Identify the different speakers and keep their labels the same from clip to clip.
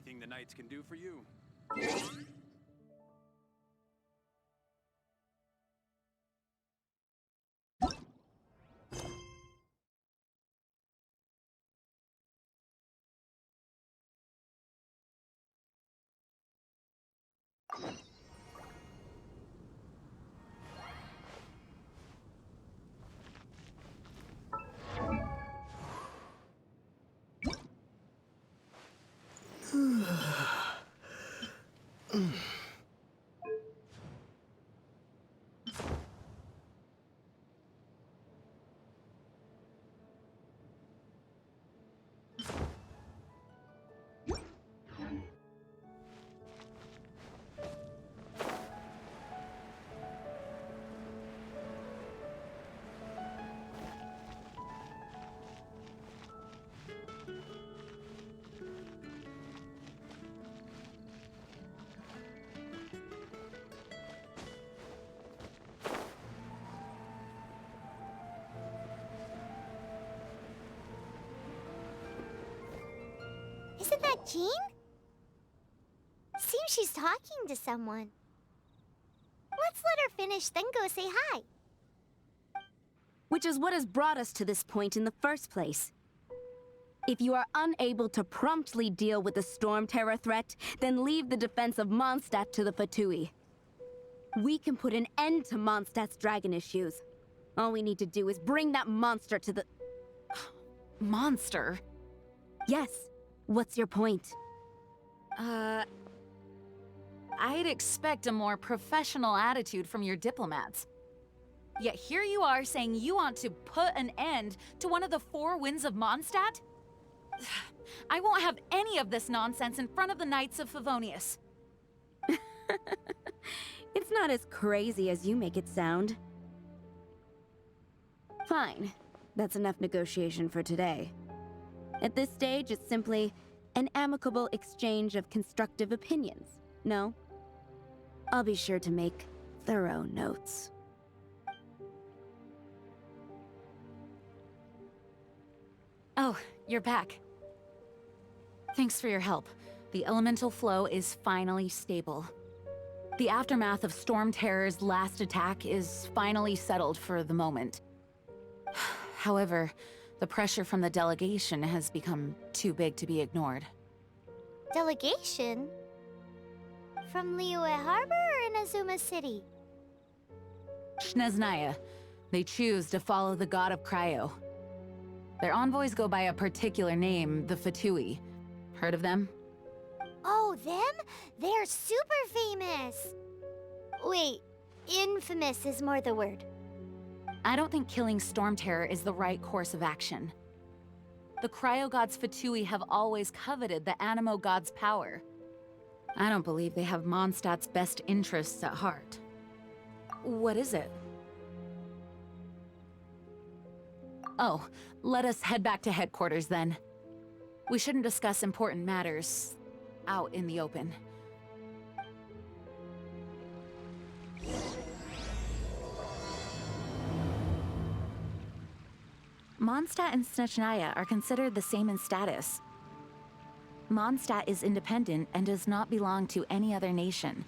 Speaker 1: Anything the Knights can do for you?
Speaker 2: Isn't that Jean? Seems she's talking to someone. Let's let her finish, then go say hi.
Speaker 3: Which is what has brought us to this point in the first place. If you are unable to promptly deal with the Storm Terror threat, then leave the defense of Mondstadt to the Fatui. We can put an end to Mondstadt's dragon issues. All we need to do is bring that monster to the...
Speaker 4: Monster?
Speaker 3: Yes. What's your point?
Speaker 4: I'd expect a more professional attitude from your diplomats. Yet here you are saying you want to put an end to one of the four winds of Mondstadt? I won't have any of this nonsense in front of the Knights of Favonius.
Speaker 3: It's not as crazy as you make it sound. Fine. That's enough negotiation for today. At this stage, it's simply an amicable exchange of constructive opinions, no? I'll be sure to make thorough notes.
Speaker 4: Oh, you're back. Thanks for your help. The elemental flow is finally stable. The aftermath of Storm Terror's last attack is finally settled for the moment. However, the pressure from the delegation has become too big to be ignored.
Speaker 2: Delegation? From Liyue Harbor or Inazuma City?
Speaker 4: Snezhnaya. They choose to follow the god of Cryo. Their envoys go by a particular name, the Fatui. Heard of them?
Speaker 2: Oh, them? They're super famous! Wait, infamous is more the word.
Speaker 4: I don't think killing Storm Terror is the right course of action. The Cryo God's Fatui have always coveted the Animo God's power. I don't believe they have Mondstadt's best interests at heart. What is it? Oh, let us head back to headquarters then. We shouldn't discuss important matters out in the open. Mondstadt and Snezhnaya are considered the same in status. Mondstadt is independent and does not belong to any other nation.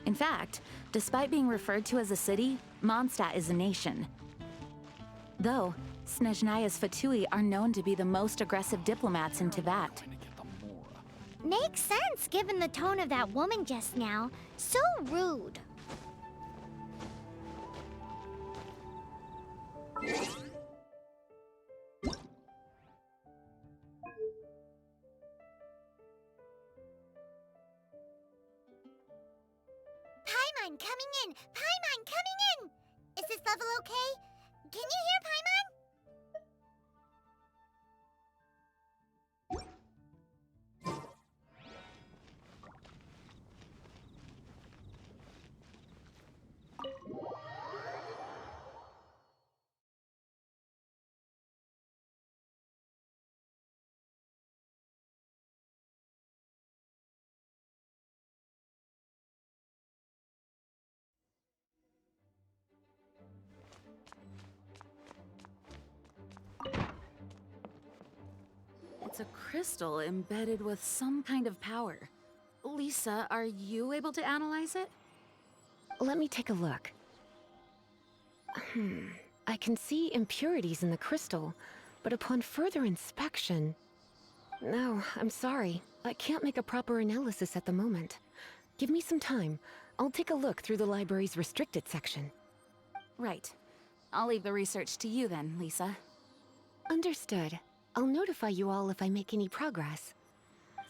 Speaker 4: In fact, despite being referred to as a city, Mondstadt is a nation. Though, Snezhnaya's Fatui are known to be the most aggressive diplomats in Teyvat.
Speaker 2: Makes sense given the tone of that woman just now. So rude. Paimon coming in! Paimon coming in! Is this level okay? Can you hear Paimon?
Speaker 4: It's a crystal embedded with some kind of power. Lisa, are you able to analyze it?
Speaker 1: Let me take a look. I can see impurities in the crystal, but upon further inspection... No, I'm sorry. I can't make a proper analysis at the moment. Give me some time. I'll take a look through the library's restricted section.
Speaker 4: Right. I'll leave the research to you then, Lisa.
Speaker 1: Understood. I'll notify you all if I make any progress.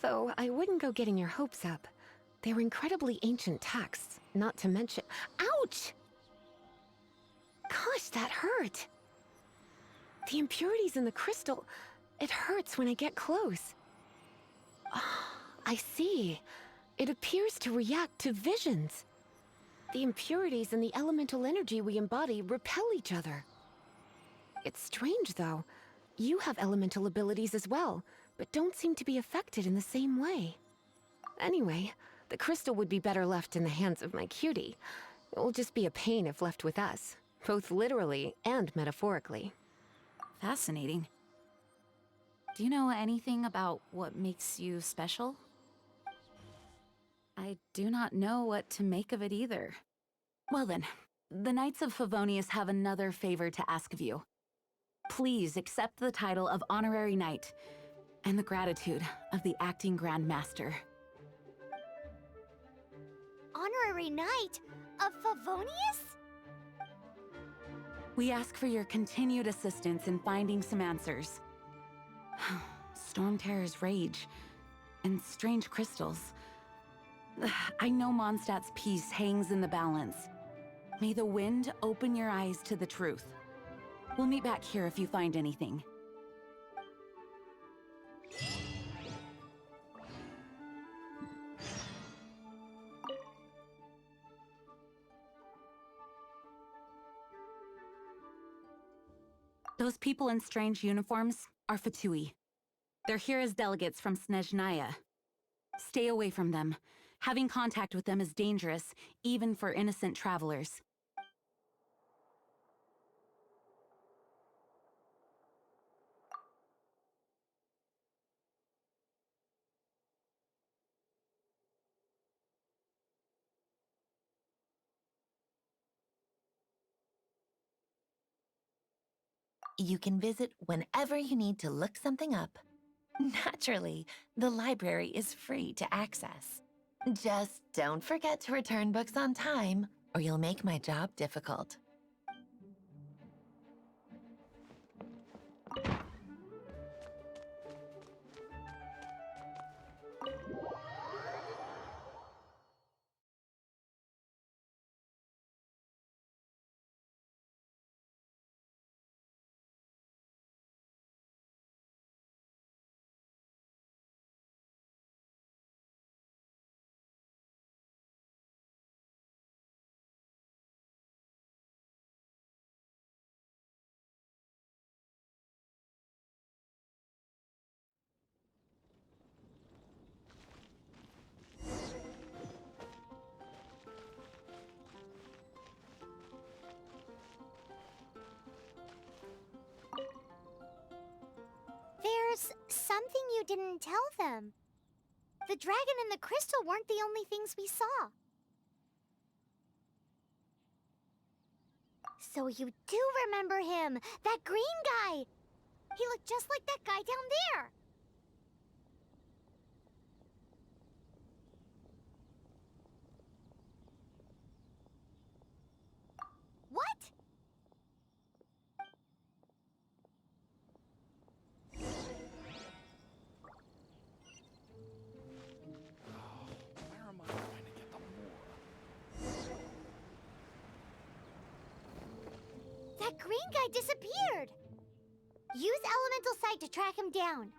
Speaker 1: Though I wouldn't go getting your hopes up. They're incredibly ancient texts, not to mention... Ouch! Gosh, that hurt! The impurities in the crystal... It hurts when I get close. I see. It appears to react to visions. The impurities and the elemental energy we embody repel each other. It's strange, though. You have elemental abilities as well, but don't seem to be affected in the same way. Anyway, the crystal would be better left in the hands of my cutie. It will just be a pain if left with us, both literally and metaphorically.
Speaker 4: Fascinating. Do you know anything about what makes you special? I do not know what to make of it either. Well then, the Knights of Favonius have another favor to ask of you. Please accept the title of Honorary Knight and the gratitude of the Acting Grand Master.
Speaker 2: Honorary Knight of Favonius?
Speaker 4: We ask for your continued assistance in finding some answers. Storm Terror's rage and strange crystals. I know Mondstadt's peace hangs in the balance. May the wind open your eyes to the truth. We'll meet back here if you find anything. Those people in strange uniforms are Fatui. They're here as delegates from Snezhnaya. Stay away from them. Having contact with them is dangerous, even for innocent travelers.
Speaker 5: You can visit whenever you need to look something up. Naturally, the library is free to access. Just don't forget to return books on time, or you'll make my job difficult.
Speaker 2: There's something you didn't tell them. The dragon and the crystal weren't the only things we saw. So you do remember him, that green guy. He looked just like that guy down there. What?
Speaker 6: Where am I going to get the more?
Speaker 2: That green guy disappeared. Use elemental sight to track him down.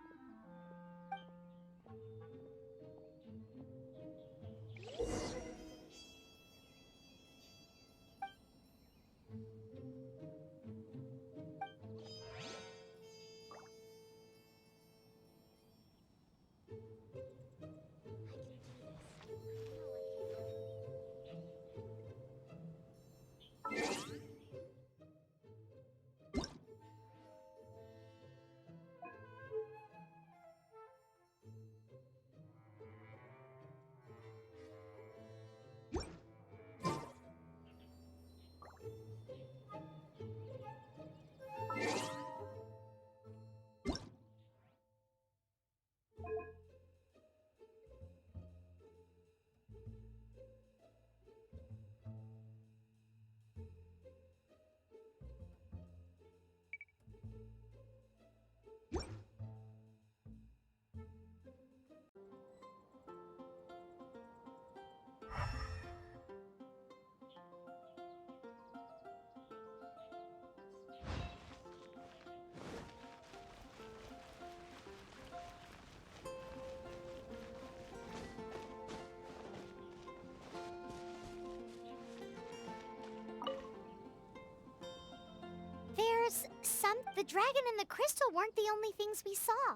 Speaker 2: the dragon and the crystal weren't the only things we saw.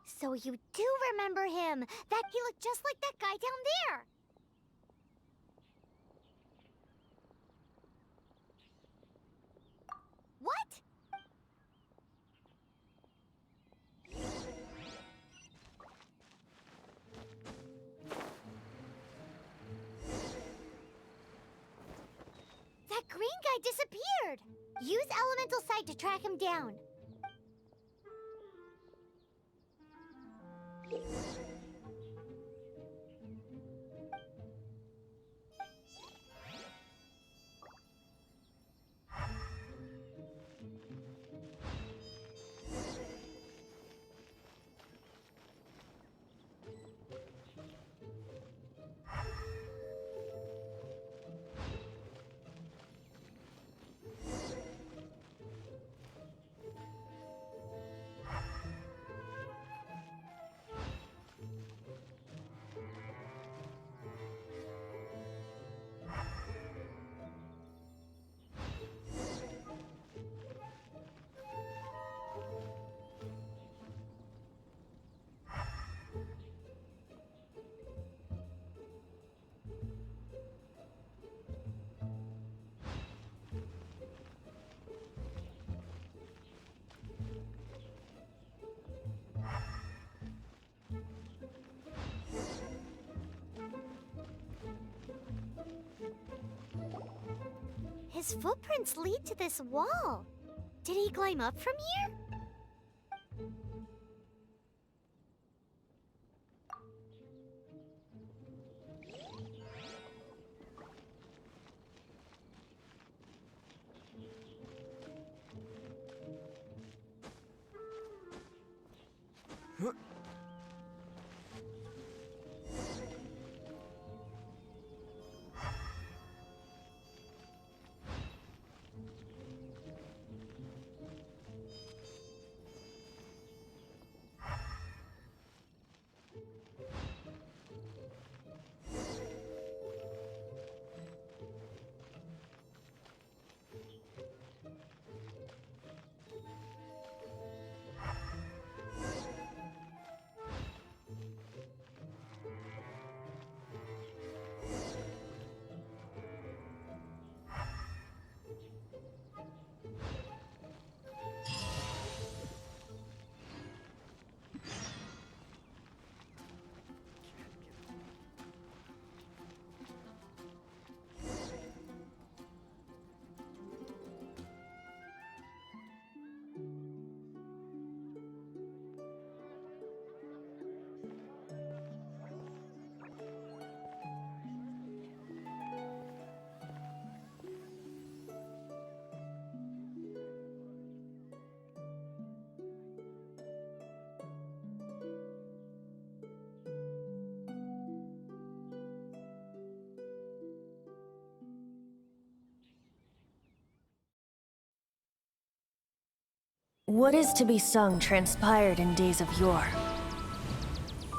Speaker 2: So you do remember him! That he looked just like that guy down there! What? That green guy disappeared! Use Elemental Sight to track him down. His footprints lead to this wall. Did he climb up from here?
Speaker 7: What is to be sung transpired in days of yore,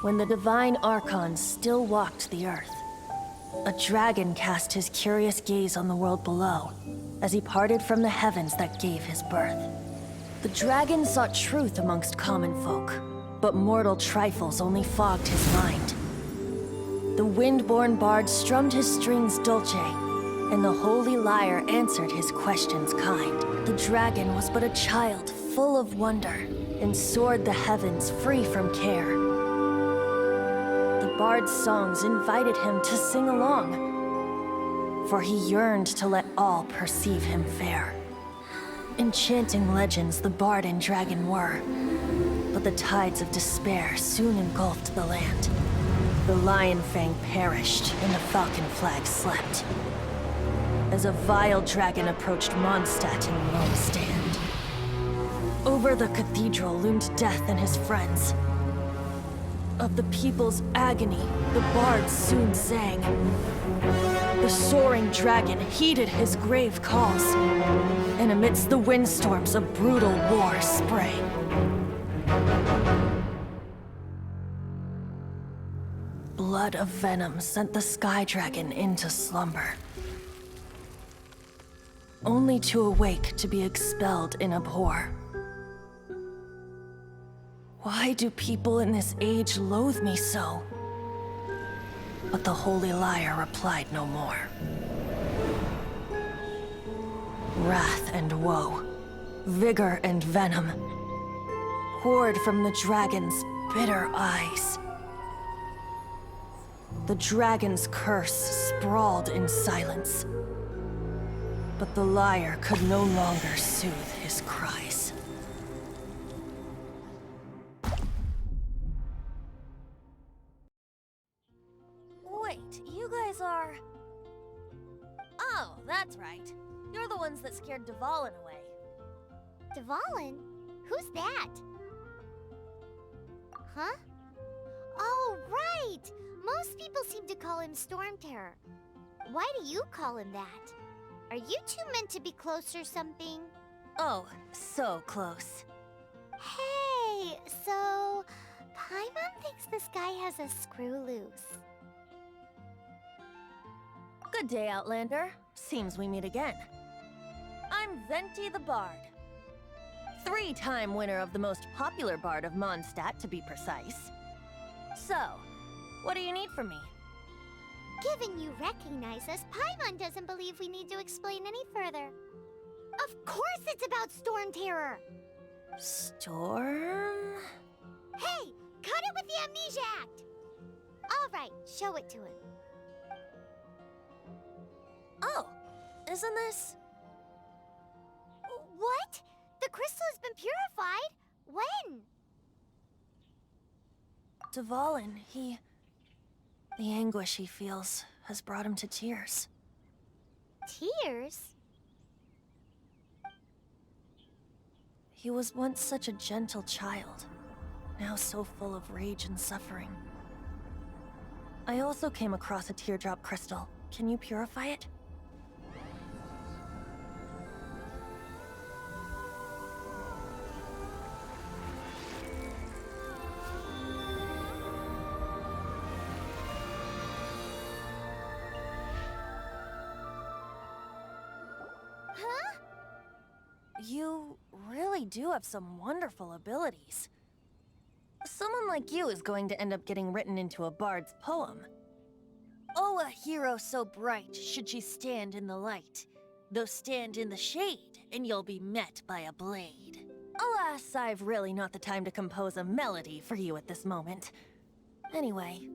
Speaker 7: when the divine archons still walked the earth. A dragon cast his curious gaze on the world below, as he parted from the heavens that gave his birth. The dragon sought truth amongst common folk, but mortal trifles only fogged his mind. The wind-born bard strummed his strings dulce, and the holy lyre answered his questions kind. The dragon was but a child full of wonder, and soared the heavens free from care. The bard's songs invited him to sing along, for he yearned to let all perceive him fair. Enchanting legends the bard and dragon were, but the tides of despair soon engulfed the land. The lion fang perished, and the falcon flag slept, as a vile dragon approached Mondstadt in lone stand. Over the cathedral loomed death and his friends. Of the people's agony, the bards soon sang. The soaring dragon heeded his grave calls, and amidst the windstorms a brutal war sprang. Blood of venom sent the sky dragon into slumber. only to awake to be expelled in abhor. Why do people in this age loathe me so? But the Holy Liar replied no more. Wrath and woe, vigor and venom, poured from the dragon's bitter eyes. The dragon's curse sprawled in silence, but the liar could no longer soothe his cries.
Speaker 8: Wait, you guys are... Oh, that's right. You're the ones that scared Dvalin away.
Speaker 2: Dvalin? Who's that? Huh? Oh, right! Most people seem to call him Storm Terror. Why do you call him that? Are you two meant to be close or something?
Speaker 8: Oh, so close.
Speaker 2: Hey, so... Paimon thinks this guy has a screw loose.
Speaker 8: Good day, Outlander. Seems we meet again. I'm Venti the Bard. 3-time winner of the most popular bard of Mondstadt, to be precise. So, what do you need from me?
Speaker 2: Given you recognize us, Paimon doesn't believe we need to explain any further. Of course it's about Storm Terror!
Speaker 8: Storm?
Speaker 2: Hey! Cut it with the Amnesia Act! Alright, show it to him.
Speaker 8: Oh, isn't this...
Speaker 2: What? The crystal has been purified? When?
Speaker 7: Dvalin, the anguish he feels has brought him to tears.
Speaker 2: Tears?
Speaker 7: He was once such a gentle child, now so full of rage and suffering. I also came across a teardrop crystal. Can you purify it?
Speaker 2: Huh?
Speaker 8: You really do have some wonderful abilities. Someone like you is going to end up getting written into a bard's poem. Oh, a hero so bright should she stand in the light. Though stand in the shade, and you'll be met by a blade. Alas, I've really not the time to compose a melody for you at this moment. Anyway,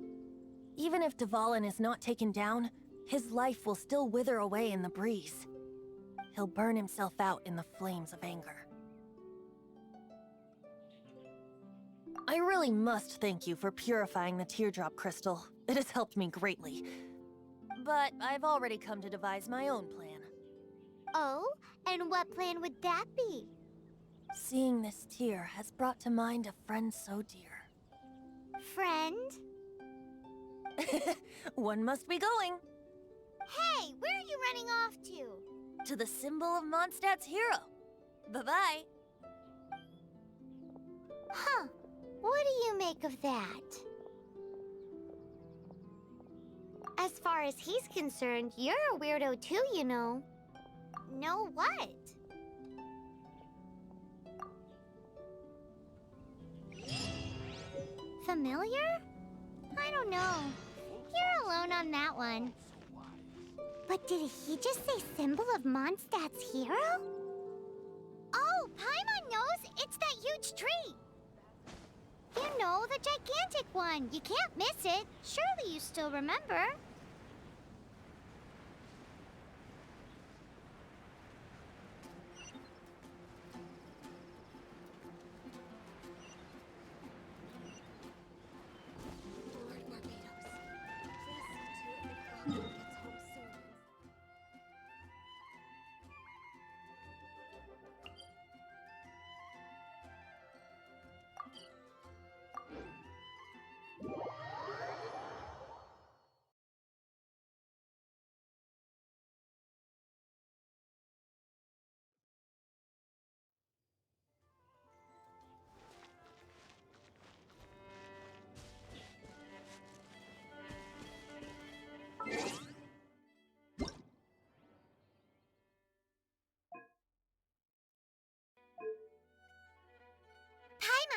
Speaker 8: even if Dvalin is not taken down, his life will still wither away in the breeze. He'll burn himself out in the flames of anger. I really must thank you for purifying the teardrop crystal. It has helped me greatly. But I've already come to devise my own plan.
Speaker 2: Oh? And what plan would that be?
Speaker 7: Seeing this tear has brought to mind a friend so dear.
Speaker 2: Friend?
Speaker 8: One must be going.
Speaker 2: Hey, where are you running off to?
Speaker 8: To the symbol of Mondstadt's hero. Bye-bye.
Speaker 2: Huh. What do you make of that? As far as he's concerned, you're a weirdo too, you know. Know what? Familiar? I don't know. You're alone on that one. But did he just say symbol of Mondstadt's hero? Oh, Paimon knows! It's that huge tree! You know, the gigantic one. You can't miss it. Surely you still remember.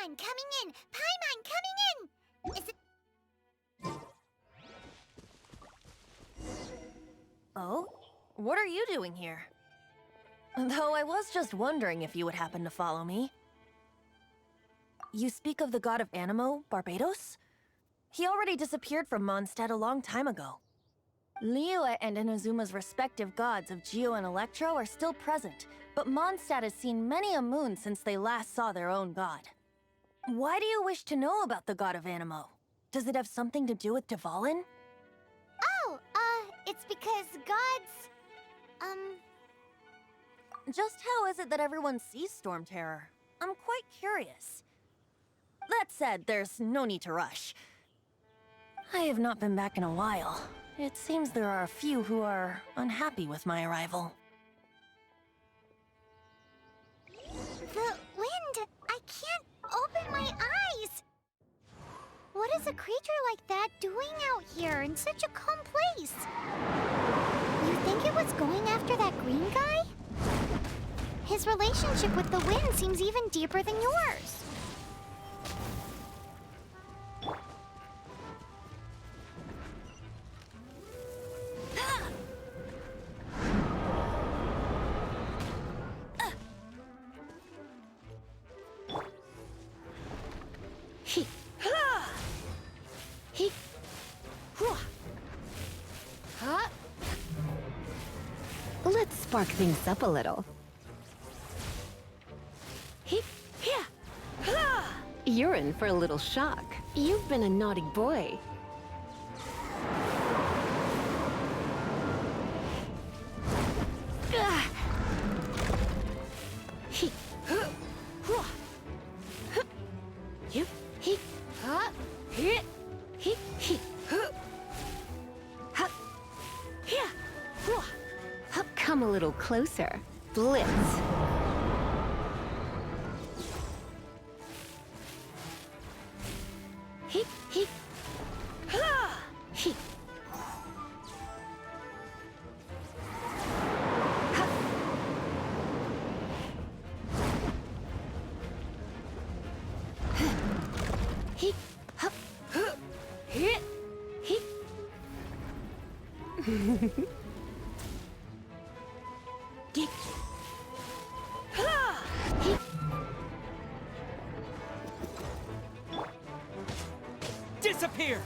Speaker 2: Paimon coming in! Paimon coming in! Is it...
Speaker 8: Oh? What are you doing here? Though I was just wondering if you would happen to follow me. You speak of the god of Animo, Barbados? He already disappeared from Mondstadt a long time ago. Liyue and Inazuma's respective gods of Geo and Electro are still present, but Mondstadt has seen many a moon since they last saw their own god. Why do you wish to know about the god of Animo? Does it have something to do with Dvalin?
Speaker 2: Oh, it's because gods...
Speaker 8: Just how is it that everyone sees Storm Terror? I'm quite curious. That said, there's no need to rush. I have not been back in a while. It seems there are a few who are unhappy with my arrival.
Speaker 2: The wind! I can't open my eyes! What is a creature like that doing out here in such a calm place? You think it was going after that green guy? His relationship with the wind seems even deeper than yours.
Speaker 1: Let's spark things up a little. You're in for a little shock. You've been a naughty boy. Come a little closer. Blitz.
Speaker 6: Disappear!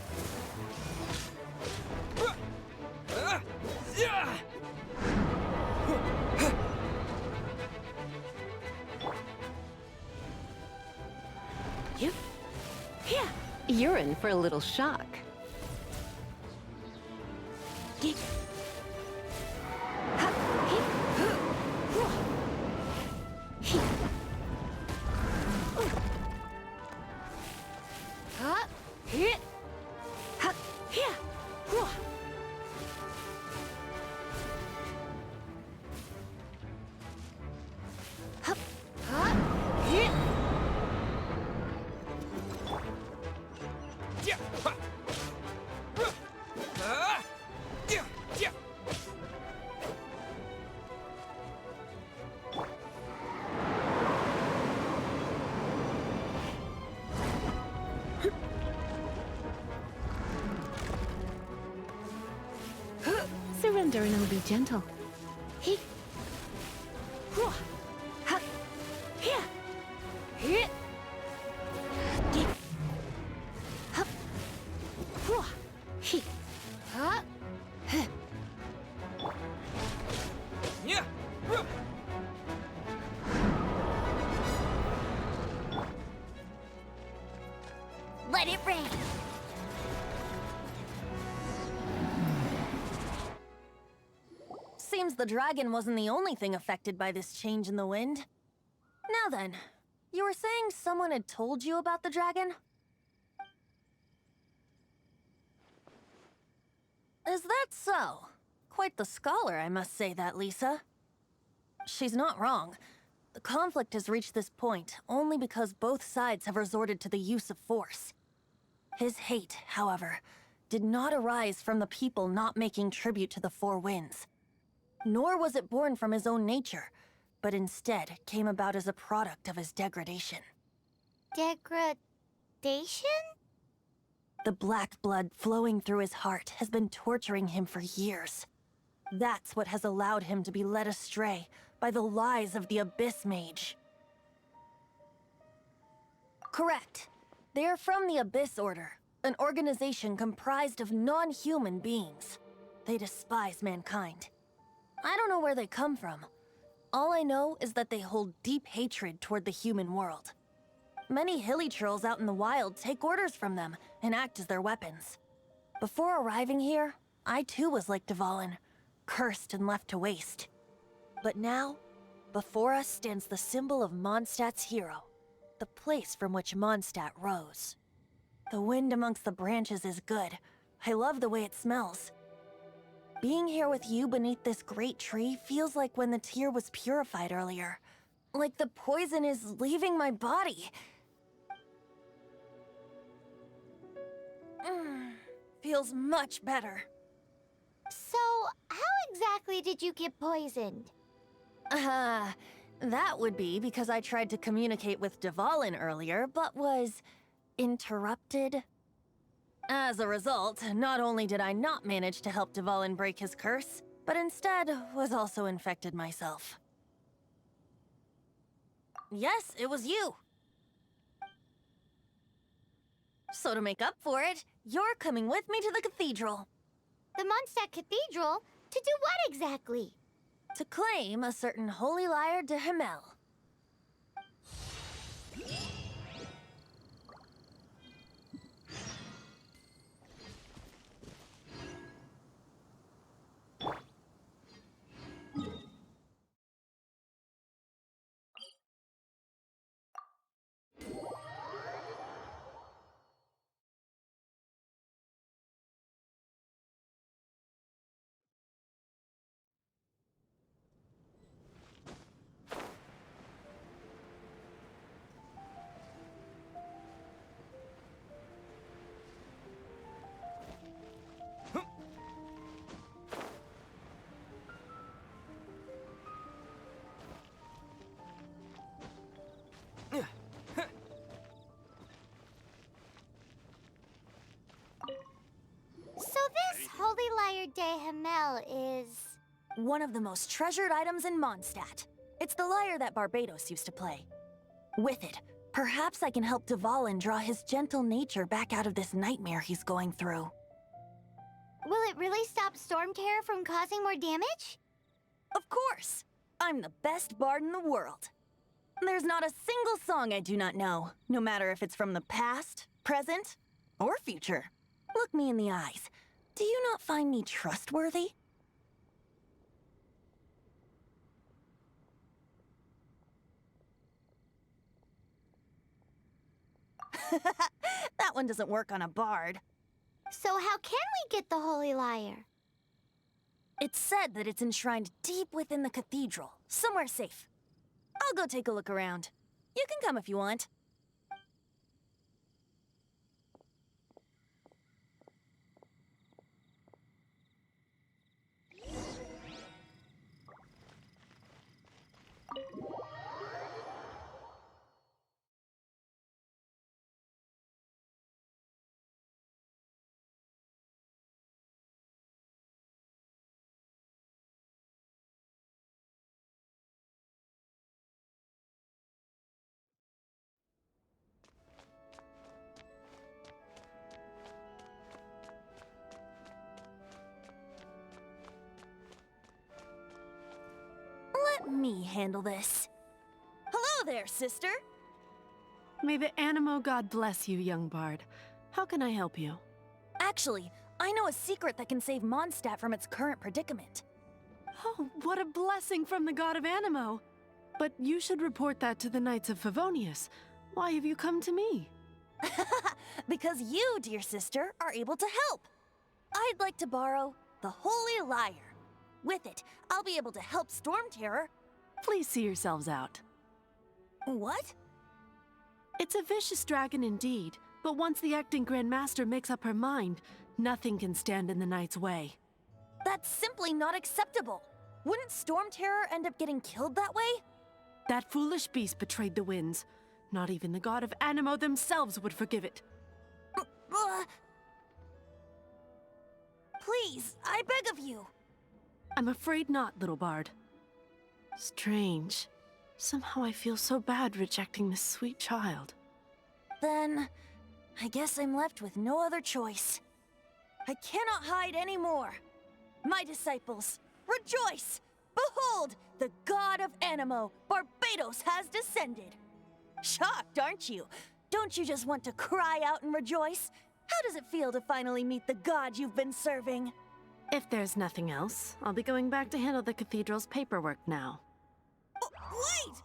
Speaker 1: You're in for a little shock. Surrender and I'll be gentle.
Speaker 2: Let it rain!
Speaker 8: Seems the dragon wasn't the only thing affected by this change in the wind. Now then, you were saying someone had told you about the dragon? Is that so? Quite the scholar, I must say that, Lisa. She's not wrong. The conflict has reached this point only because both sides have resorted to the use of force. His hate, however, did not arise from the people not making tribute to the Four Winds. Nor was it born from his own nature, but instead came about as a product of his degradation.
Speaker 2: Degradation?
Speaker 8: The black blood flowing through his heart has been torturing him for years. That's what has allowed him to be led astray by the lies of the Abyss Mage. Correct. They are from the Abyss Order, an organization comprised of non-human beings. They despise mankind. I don't know where they come from. All I know is that they hold deep hatred toward the human world. Many hilly trolls out in the wild take orders from them and act as their weapons. Before arriving here, I too was like Dvalin, cursed and left to waste. But now, before us stands the symbol of Mondstadt's hero, the place from which Mondstadt rose. The wind amongst the branches is good. I love the way it smells. Being here with you beneath this great tree feels like when the tear was purified earlier. Like the poison is leaving my body. Feels much better.
Speaker 2: So, how exactly did you get poisoned?
Speaker 8: That would be because I tried to communicate with Dvalin earlier, but was interrupted. As a result, not only did I not manage to help Dvalin break his curse, but instead was also infected myself. Yes, it was you. So to make up for it, you're coming with me to the cathedral.
Speaker 2: The Mondstadt Cathedral? To do what exactly?
Speaker 8: To claim a certain holy lyre de Himmel.
Speaker 2: So this Holy Lyre de Himmel is...
Speaker 8: one of the most treasured items in Mondstadt. It's the lyre that Barbados used to play. With it, perhaps I can help Dvalin draw his gentle nature back out of this nightmare he's going through.
Speaker 2: Will it really stop Storm Terror from causing more damage?
Speaker 8: Of course! I'm the best bard in the world. There's not a single song I do not know, no matter if it's from the past, present, or future. Look me in the eyes. Do you not find me trustworthy? That one doesn't work on a bard.
Speaker 2: So how can we get the Holy Lyre?
Speaker 8: It's said that it's enshrined deep within the cathedral, somewhere safe. I'll go take a look around. You can come if you want. Let me handle this. Hello there, sister.
Speaker 1: May the Animo God bless you, young bard. How can I help you?
Speaker 8: Actually, I know a secret that can save Mondstadt from its current predicament.
Speaker 1: Oh, what a blessing from the god of Animo! But you should report that to the Knights of Favonius. Why have you come to me?
Speaker 8: Because you, dear sister, are able to help. I'd like to borrow the Holy Lyre. With it, I'll be able to help Storm Terror.
Speaker 1: Please see yourselves out.
Speaker 8: What?
Speaker 1: It's a vicious dragon indeed, but once the acting Grand Master makes up her mind, nothing can stand in the Knight's way.
Speaker 8: That's simply not acceptable. Wouldn't Storm Terror end up getting killed that way?
Speaker 1: That foolish beast betrayed the winds.
Speaker 9: Not even the god of Animo themselves would forgive it.
Speaker 8: Please, I beg of you.
Speaker 9: I'm afraid not, little bard. Strange. Somehow I feel so bad rejecting this sweet child.
Speaker 8: Then, I guess I'm left with no other choice. I cannot hide anymore. My disciples, rejoice! Behold, the god of Animo, Barbados, has descended. Shocked, aren't you? Don't you just want to cry out and rejoice? How does it feel to finally meet the god you've been serving?
Speaker 9: If there's nothing else, I'll be going back to handle the cathedral's paperwork now.
Speaker 8: Wait!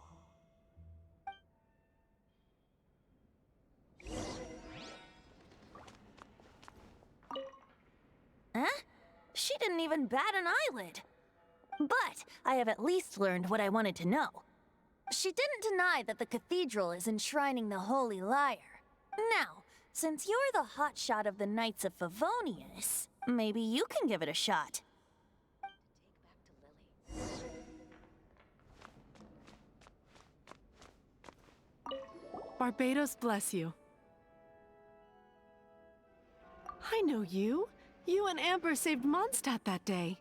Speaker 8: Huh? She didn't even bat an eyelid. But I have at least learned what I wanted to know. She didn't deny that the cathedral is enshrining the Holy Lyre. Now, since you're the hotshot of the Knights of Favonius, maybe you can give it a shot.
Speaker 9: Barbados bless you. I know you. You and Amber saved Mondstadt that day.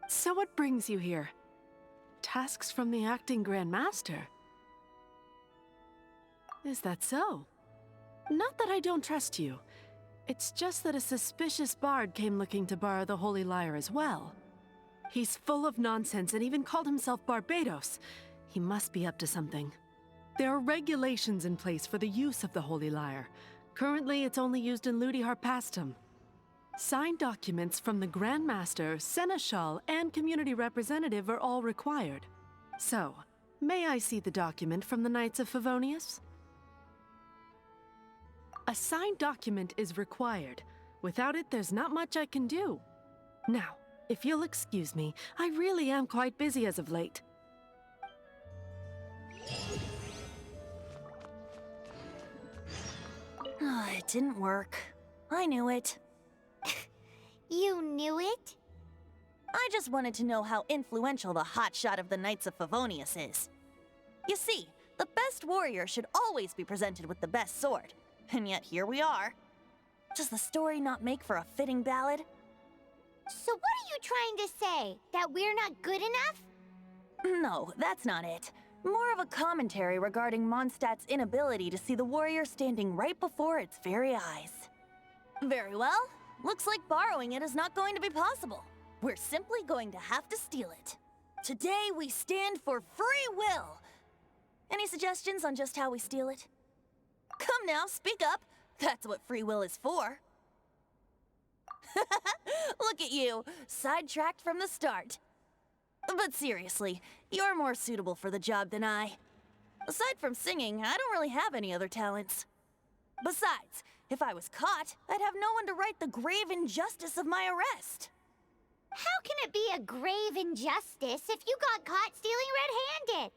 Speaker 9: So what brings you here? Tasks from the acting Grand Master? Is that so? Not that I don't trust you. It's just that a suspicious bard came looking to borrow the Holy Lyre as well. He's full of nonsense and even called himself Barbados. He must be up to something. There are regulations in place for the use of the Holy Lyre. Currently, it's only used in Ludi Harpastum. Signed documents from the Grand Master, Seneschal, and Community Representative are all required. So, may I see the document from the Knights of Favonius? A signed document is required. Without it, there's not much I can do. Now, if you'll excuse me, I really am quite busy as of late.
Speaker 8: It didn't work. I knew it.
Speaker 2: You knew it?
Speaker 8: I just wanted to know how influential the hotshot of the Knights of Favonius is. You see, the best warrior should always be presented with the best sword. And yet here we are. Does the story not make for a fitting ballad?
Speaker 2: So what are you trying to say? That we're not good enough?
Speaker 8: No, that's not it. More of a commentary regarding Mondstadt's inability to see the warrior standing right before its very eyes. Very well. Looks like borrowing it is not going to be possible. We're simply going to have to steal it. Today we stand for free will. Any suggestions on just how we steal it? Come now, speak up. That's what free will is for. Look at you, sidetracked from the start. But seriously, you're more suitable for the job than I. Aside from singing, I don't really have any other talents. Besides, if I was caught, I'd have no one to right the grave injustice of my arrest.
Speaker 2: How can it be a grave injustice if you got caught stealing red-handed?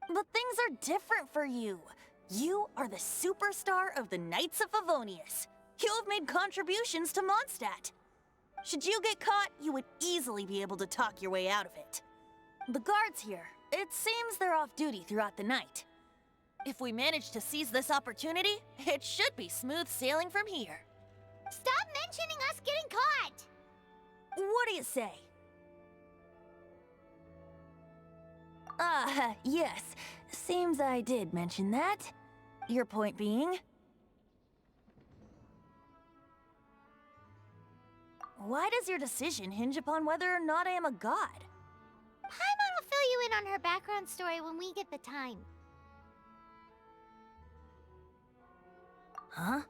Speaker 8: But things are different for you. You are the superstar of the Knights of Favonius. You have made contributions to Mondstadt. Should you get caught, you would easily be able to talk your way out of it. The guards here, it seems they're off duty throughout the night. If we manage to seize this opportunity, it should be smooth sailing from here.
Speaker 2: Stop mentioning us getting caught!
Speaker 8: What do you say? Yes. Seems I did mention that. Your point being? Why does your decision hinge upon whether or not I am a god?
Speaker 2: Paimon will fill you in on her background story when we get the time.
Speaker 8: Huh?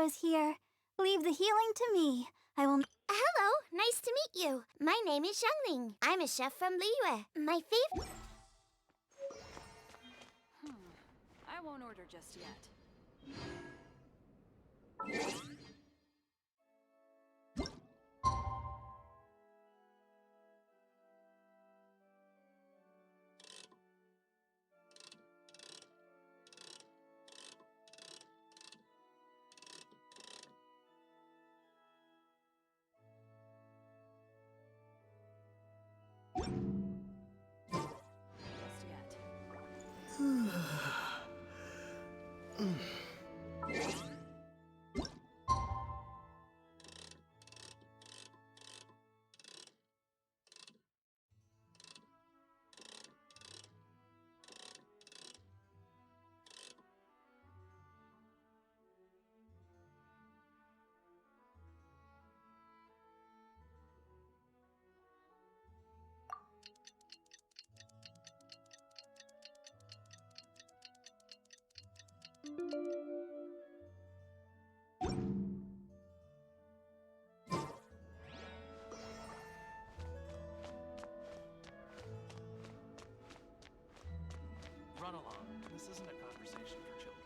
Speaker 2: is here. Leave the healing to me. I will... Hello, nice to meet you. My name is Xiangling. I'm a chef from Liyue. My favorite...
Speaker 9: I won't order just yet. Just yet.
Speaker 6: Run along. This isn't a conversation for children.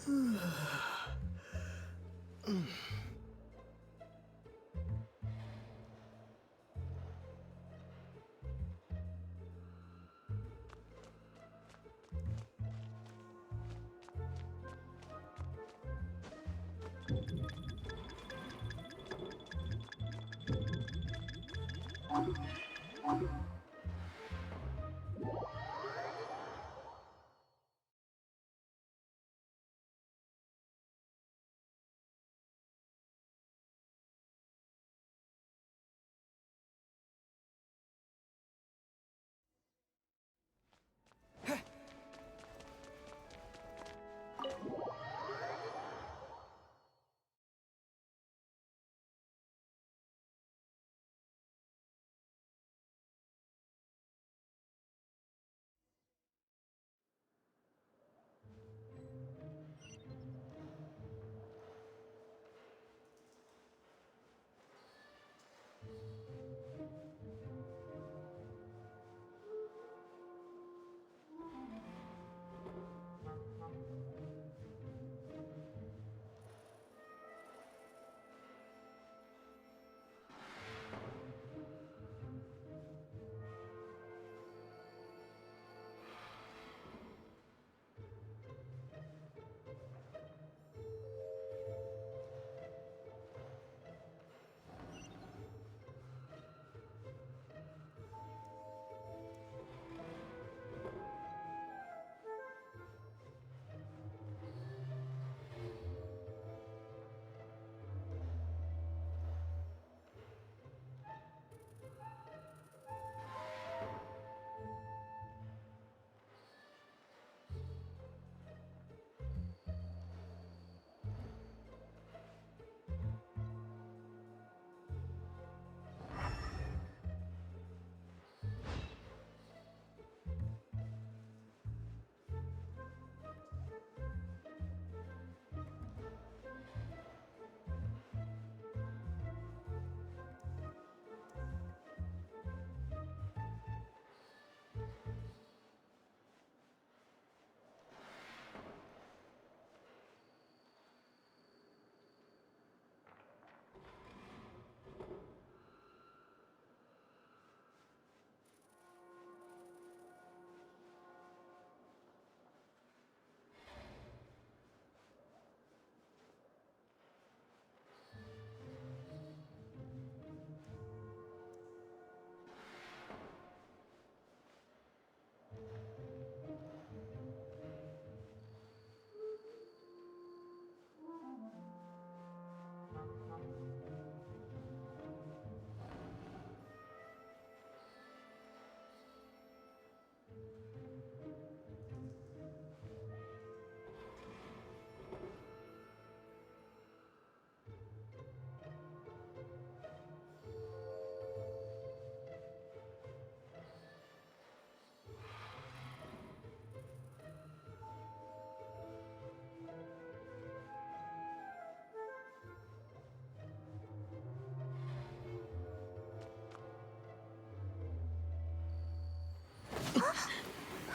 Speaker 2: Who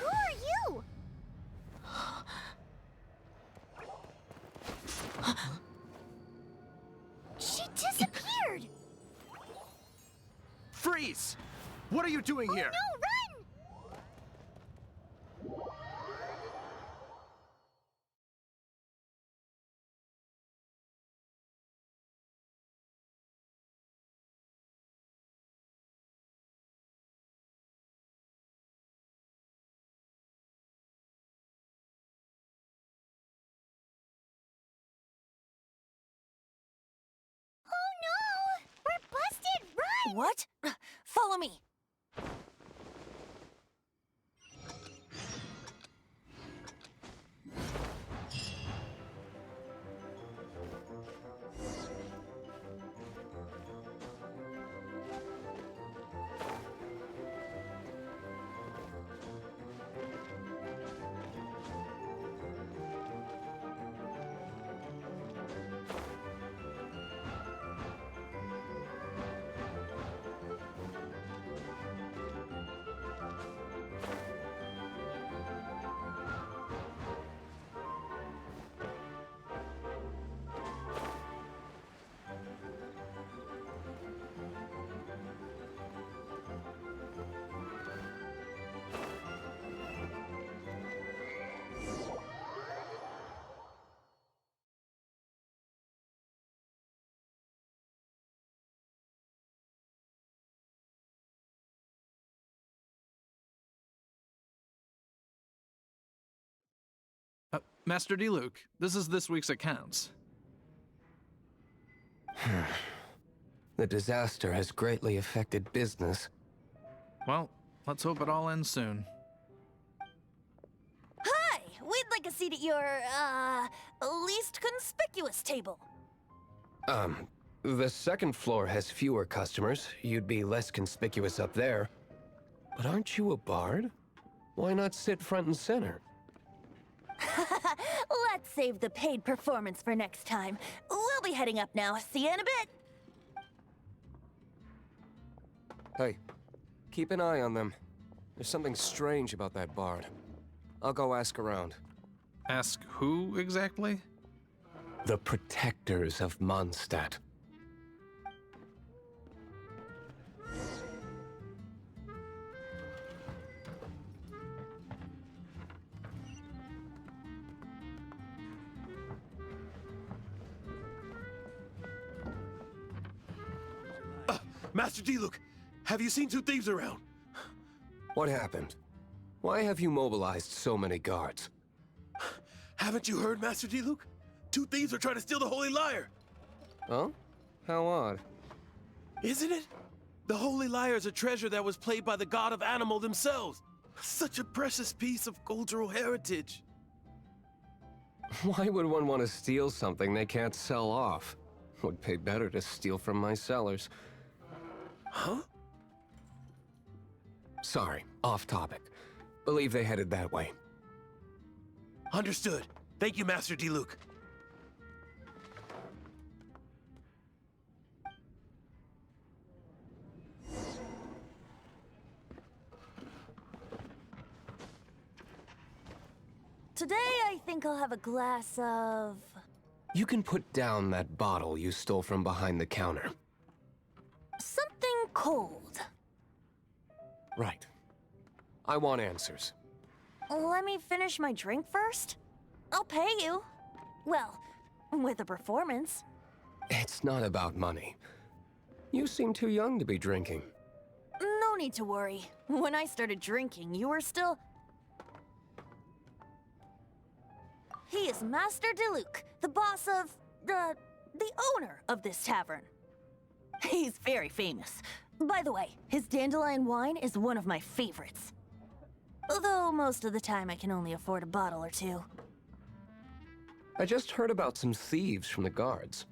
Speaker 2: are you? She disappeared!
Speaker 6: Freeze! What are you doing here?
Speaker 2: No, run! Oh no! We're busted! Run!
Speaker 8: What? Follow me.
Speaker 6: Master Diluc, this is this week's accounts.
Speaker 10: The disaster has greatly affected business.
Speaker 6: Well, let's hope it all ends soon.
Speaker 8: Hi! We'd like a seat at your, least conspicuous table.
Speaker 10: The second floor has fewer customers. You'd be less conspicuous up there. But aren't you a bard? Why not sit front and center?
Speaker 8: Let's save the paid performance for next time. We'll be heading up now. See you in a bit.
Speaker 10: Hey, keep an eye on them. There's something strange about that bard. I'll go ask around.
Speaker 6: Ask who exactly?
Speaker 10: The protectors of Mondstadt.
Speaker 11: Master Diluc, have you seen two thieves around?
Speaker 10: What happened? Why have you mobilized so many guards?
Speaker 11: Haven't you heard, Master Diluc? Two thieves are trying to steal the Holy Lyre.
Speaker 10: Huh? How odd.
Speaker 11: Isn't it? The Holy Lyre is a treasure that was played by the god of animal themselves. Such a precious piece of cultural heritage.
Speaker 10: Why would one want to steal something they can't sell off? Would pay better to steal from my cellars.
Speaker 11: Huh?
Speaker 10: Sorry, off topic. Believe they headed that way.
Speaker 11: Understood. Thank you, Master Diluc.
Speaker 8: Today, I think I'll have a glass of...
Speaker 10: You can put down that bottle you stole from behind the counter.
Speaker 8: something cold.
Speaker 10: Right. I want answers.
Speaker 8: Let me finish my drink first. I'll pay you. Well, with a performance.
Speaker 10: It's not about money. You seem too young to be drinking.
Speaker 8: No need to worry. When I started drinking, you were still... He is Master Diluc, the boss of... the owner of this tavern. He's very famous. By the way, his dandelion wine is one of my favorites. Although most of the time I can only afford a bottle or two.
Speaker 10: I just heard about some thieves from the guards.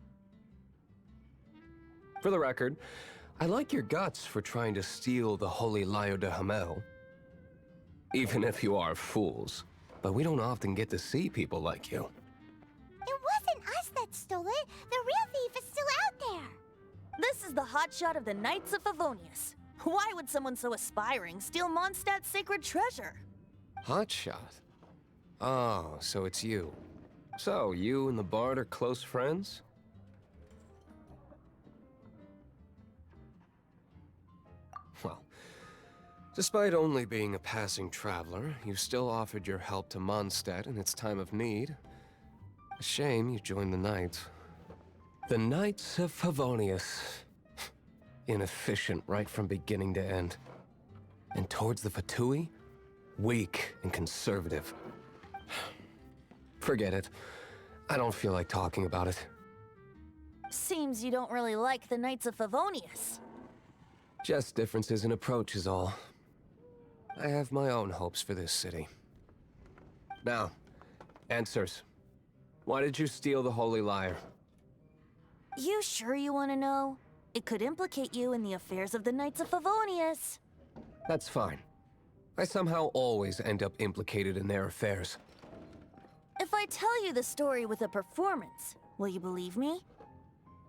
Speaker 10: For the record, I like your guts for trying to steal the Holy Lyre de Hamel. Even if you are fools. But we don't often get to see people like you.
Speaker 2: It wasn't us that stole it. The real thief is still out there.
Speaker 8: This is the hotshot of the Knights of Favonius. Why would someone so aspiring steal Mondstadt's sacred treasure?
Speaker 10: Hotshot? Oh, so it's you. So, you and the Bard are close friends? Well, despite only being a passing traveler, you still offered your help to Mondstadt in its time of need. A shame you joined the Knights. The Knights of Favonius. Inefficient right from beginning to end. And towards the Fatui, weak and conservative. Forget it. I don't feel like talking about it.
Speaker 8: Seems you don't really like the Knights of Favonius.
Speaker 10: Just differences in approach is all. I have my own hopes for this city. Now, answers. Why did you steal the Holy Lyre?
Speaker 8: You sure you want to know? It could implicate you in the affairs of the Knights of Favonius.
Speaker 10: That's fine. I somehow always end up implicated in their affairs.
Speaker 8: If I tell you the story with a performance, will you believe me?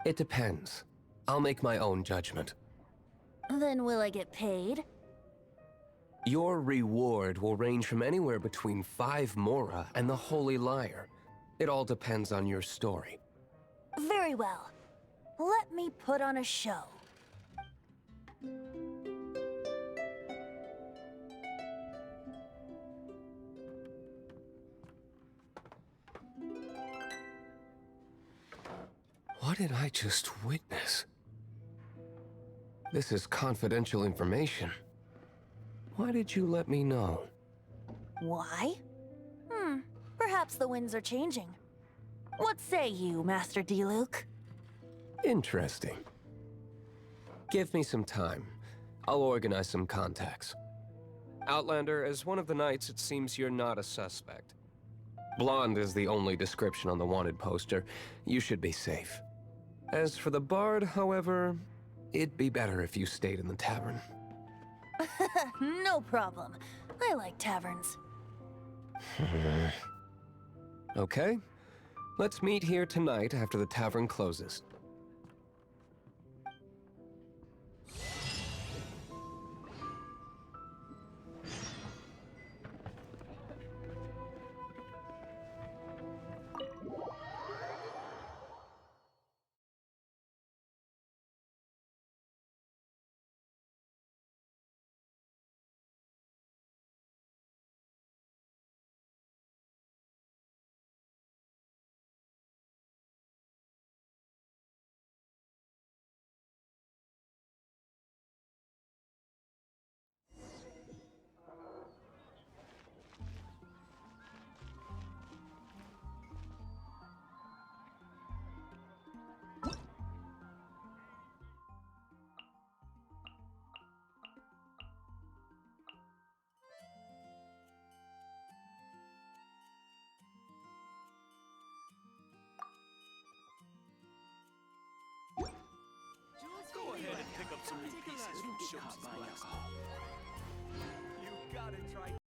Speaker 10: It depends. I'll make my own judgment.
Speaker 8: Then will I get paid?
Speaker 10: Your reward will range from anywhere between 5 Mora and the Holy Lyre. It all depends on your story.
Speaker 8: Very well. Let me put on a show.
Speaker 10: What did I just witness? This is confidential information. Why did you let me know?
Speaker 8: Why? Perhaps Perhaps the winds are changing. What say you, Master Diluc?
Speaker 10: Interesting. Give me some time. I'll organize some contacts. Outlander, as one of the knights, it seems you're not a suspect. Blonde is the only description on the wanted poster. You should be safe. As for the bard, however, it'd be better if you stayed in the tavern.
Speaker 8: No problem. I like taverns.
Speaker 10: Okay. Let's meet here tonight after the tavern closes.
Speaker 11: Go ahead and pick up some new pieces from Shope's glass. You gotta try.